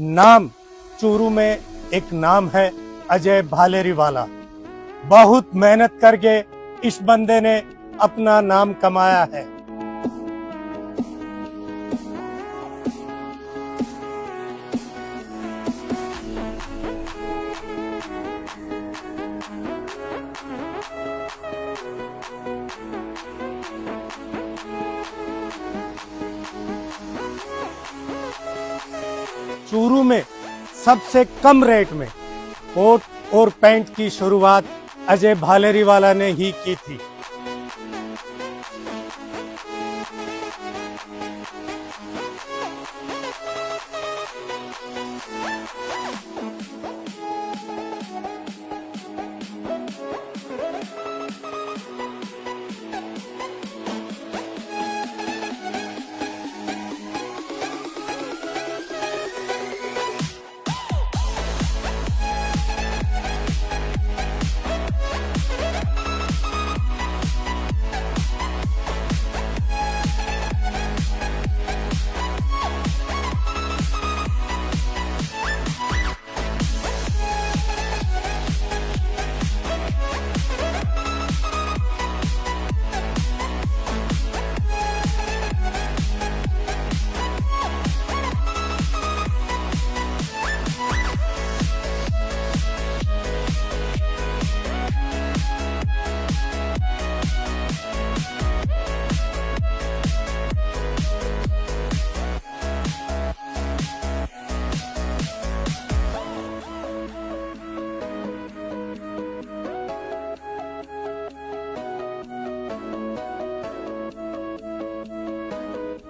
नाम चूरू में एक नाम है अजय भालेरीवाला। बहुत मेहनत करके इस बंदे ने अपना नाम कमाया है। चूरू में सबसे कम रेट में कोट और पैंट की शुरुआत अजय भालेरीवाला ने ही की थी।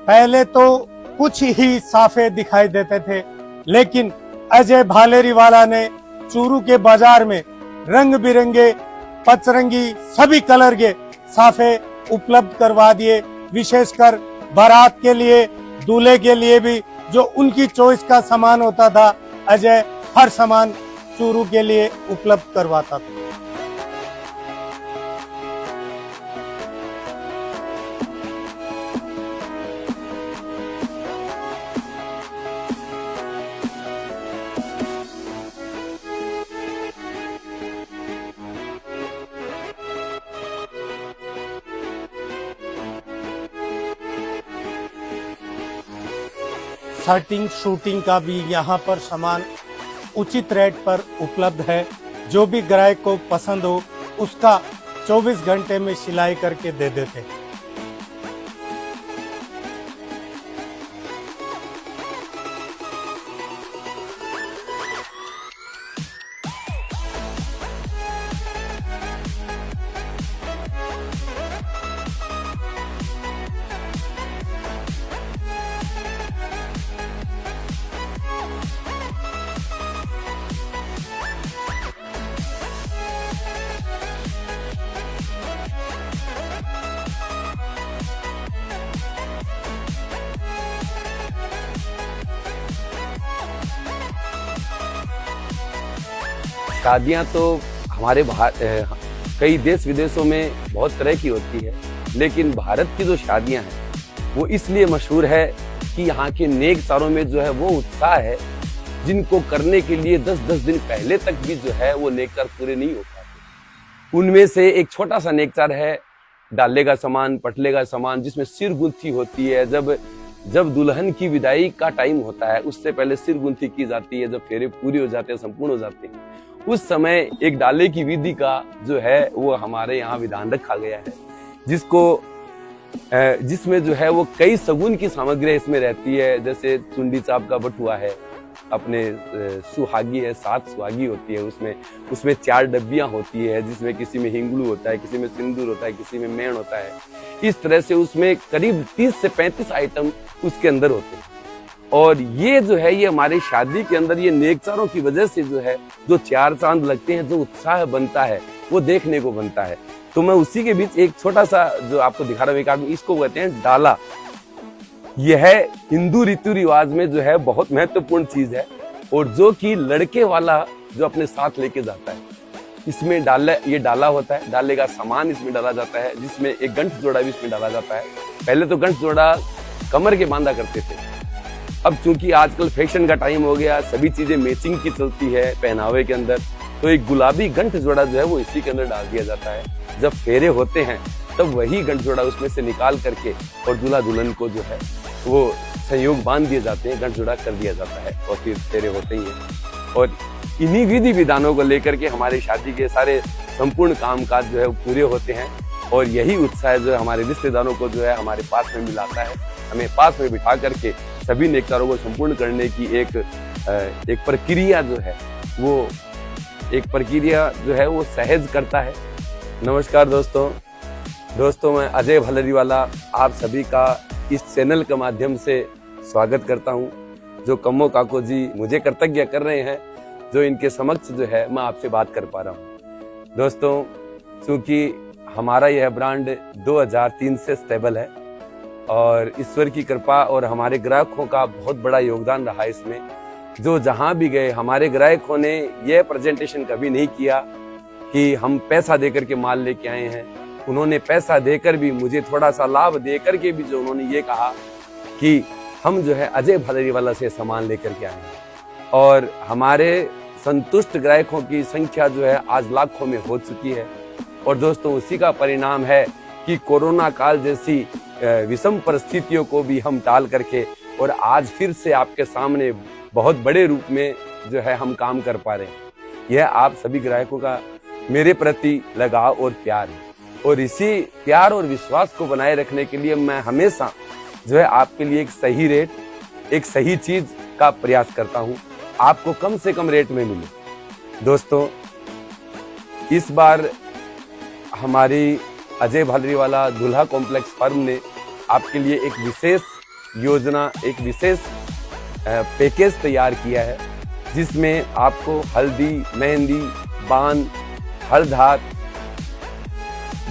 पहले तो कुछ ही साफे दिखाई देते थे, लेकिन अजय भालेरीवाला ने चूरू के बाजार में रंग बिरंगे पचरंगी सभी कलर के साफे उपलब्ध करवा दिए। विशेषकर बारात के लिए, दूल्हे के लिए भी जो उनकी चॉइस का सामान होता था, अजय हर सामान चूरू के लिए उपलब्ध करवाता था। शर्टिंग शूटिंग का भी यहाँ पर सामान उचित रेट पर उपलब्ध है। जो भी ग्राहक को पसंद हो उसका 24 घंटे में सिलाई करके दे देते हैं। शादियाँ तो हमारे कई देश विदेशों में बहुत तरह की होती है, लेकिन भारत की जो शादियाँ हैं वो इसलिए मशहूर है कि यहाँ के नेकचारों में जो है वो उत्साह है, जिनको करने के लिए 10-10 दिन पहले तक भी जो है वो नेकचार पूरे नहीं हो पाते। उनमें से एक छोटा सा नेकचार है डाले का सामान, पटले का सामान, जिसमें सिर गुंथी होती है। जब दुल्हन की विदाई का टाइम होता है उससे पहले सिर गुंथी की जाती है। जब फेरे पूरे हो जाते हैं, संपूर्ण हो जाते हैं, उस समय एक डाले की विधि का जो है वो हमारे यहाँ विधान रखा गया है, जिसमें जो है वो कई सगुन की सामग्री इसमें रहती है। जैसे चुंडी चाप का बटुआ है, अपने सुहागी है, 7 सुहागी होती है, उसमें 4 डब्बियां होती है, जिसमें किसी में हिंगलू होता है, किसी में सिंदूर होता है, किसी में मेण होता है। इस तरह से उसमें करीब 30 से 35 आइटम उसके अंदर होते हैं। और ये जो है ये हमारी शादी के अंदर ये नेकचारों की वजह से जो है जो 4 चांद लगते हैं, जो उत्साह बनता है वो देखने को बनता है। तो मैं उसी के बीच एक छोटा सा जो आपको दिखा रहा हूँ, इसको कहते हैं डाला। यह हिंदू रीति रिवाज में जो है बहुत महत्वपूर्ण चीज है, और जो कि लड़के वाला जो अपने साथ लेके जाता है। इसमें ये डाला होता है, डाले का सामान इसमें डाला जाता है, जिसमें एक गंठ जोड़ा भी इसमें डाला जाता है। पहले तो गंठ जोड़ा कमर के बांधा करते थे, अब चूंकि आजकल फैशन का टाइम हो गया, सभी चीजें मैचिंग की चलती है पहनावे के अंदर, तो एक गुलाबी गंठ जोड़ा जो है वो इसी के अंदर डाल दिया जाता है। जब फेरे होते हैं तब वही गंठ जोड़ा उसमें से निकाल करके और दूल्हा दुल्हन को जो है वो संयोग बांध दिए जाते हैं, गंठ जोड़ा कर दिया जाता है और फिर फेरे होते ही हैं। और इन्हीं विधि विधानों को लेकर के हमारी शादी के सारे संपूर्ण कामकाज जो है वो पूरे होते हैं। और यही उत्साह जो है हमारे रिश्तेदारों को जो है हमारे पास में मिलाता है, हमें पास में बिठा करके सभी नेककारों को संपूर्ण करने की एक प्रक्रिया जो है वो सहज करता है। नमस्कार दोस्तों, मैं अजय भलरीवाला आप सभी का इस चैनल के माध्यम से स्वागत करता हूं। जो कम्मो काको जी मुझे कृतज्ञ कर रहे हैं, जो इनके समक्ष जो है मैं आपसे बात कर पा रहा हूं। दोस्तों, चूंकि हमारा यह ब्रांड 2003 से स्टेबल है और ईश्वर की कृपा और हमारे ग्राहकों का बहुत बड़ा योगदान रहा इसमें। जो जहां भी गए हमारे ग्राहकों ने यह प्रेजेंटेशन कभी नहीं किया कि हम पैसा देकर के माल लेके आए हैं। उन्होंने पैसा देकर भी, मुझे थोड़ा सा लाभ देकर के भी जो उन्होंने ये कहा कि हम जो है अजय भलरीवाला से सामान लेकर के आए हैं। और हमारे संतुष्ट ग्राहकों की संख्या जो है आज लाखों में हो चुकी है। और दोस्तों, उसी का परिणाम है कि कोरोना काल जैसी विषम परिस्थितियों को भी हम टाल करके और आज फिर से आपके सामने बहुत बड़े रूप में जो है हम काम कर पा रहे हैं। यह आप सभी ग्राहकों का मेरे प्रति लगाव और प्यार है। और इसी प्यार और विश्वास को बनाए रखने के लिए मैं हमेशा जो है आपके लिए एक सही रेट, एक सही चीज का प्रयास करता हूं, आपको कम से कम रेट में मिले। दोस्तों, इस बार हमारी अजय भलरीवाला दूल्हा कॉम्प्लेक्स फर्म ने आपके लिए एक विशेष योजना, एक विशेष पैकेज तैयार किया है, जिसमें आपको हल्दी, मेहंदी, बान, हरधात,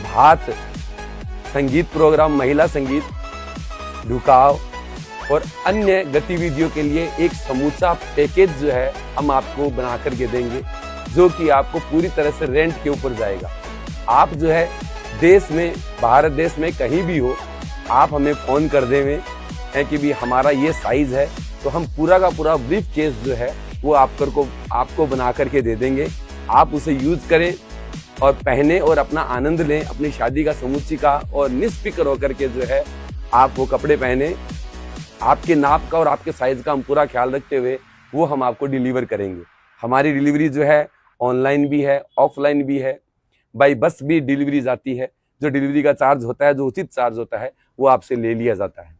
भात, संगीत प्रोग्राम, महिला संगीत, झुकाव और अन्य गतिविधियों के लिए एक समूचा पैकेज जो है हम आपको बना करके देंगे, जो कि आपको पूरी तरह से रेंट के ऊपर जाएगा। आप जो है देश में, भारत देश में कहीं भी हो, आप हमें फोन कर देंगे है कि भी हमारा ये साइज है, तो हम पूरा का पूरा ब्रीफ केस जो है वो आपको बना करके दे देंगे। आप उसे यूज करें और पहने और अपना आनंद लें अपनी शादी का, समूची का, और निष्फिक्र होकर के जो है आप वो कपड़े पहने। आपके नाप का और आपके साइज का हम पूरा ख्याल रखते हुए वो हम आपको डिलीवर करेंगे। हमारी डिलीवरी जो है ऑनलाइन भी है, ऑफलाइन भी है, बाई बस भी डिलीवरी जाती है। जो डिलीवरी का चार्ज होता है, जो उचित चार्ज होता है, वो आपसे ले लिया जाता है।